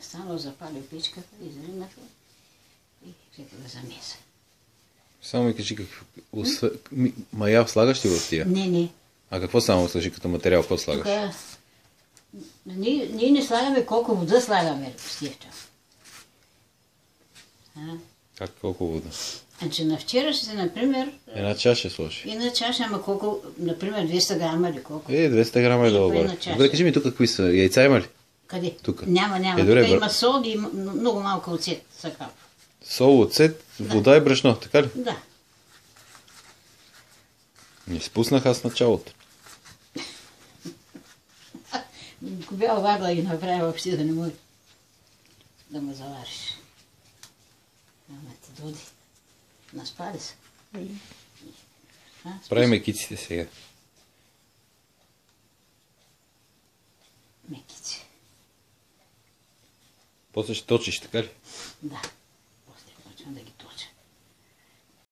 Само запалил печката, изринахме и река да замеса. Само ми кажи мая слагаш ли в тия? Не. А какво само сложи като материал? Какво слагаш? Тук ние не слагаме колко вода слагаме в тия чаша. Как колко вода? Значи на вчера ще, например... Една чаша сложи. Една чаша, ама колко, например, 200 грама или колко? 200 грама е долу. Добре, кажи ми тук какви са. Яйца има ли? Къде? Тук. Няма. Тук има сол и много малко оцет. Сол, оцет, вода и брашно, така ли? Да. Не спуснах аз началото. Бял варла и направя въобще да не може да ме завариш. Ама ти доди. Наспали се. Прави мекиците сега. Мекици. После ще точиш, така ли? Да. После почвам да ги точа.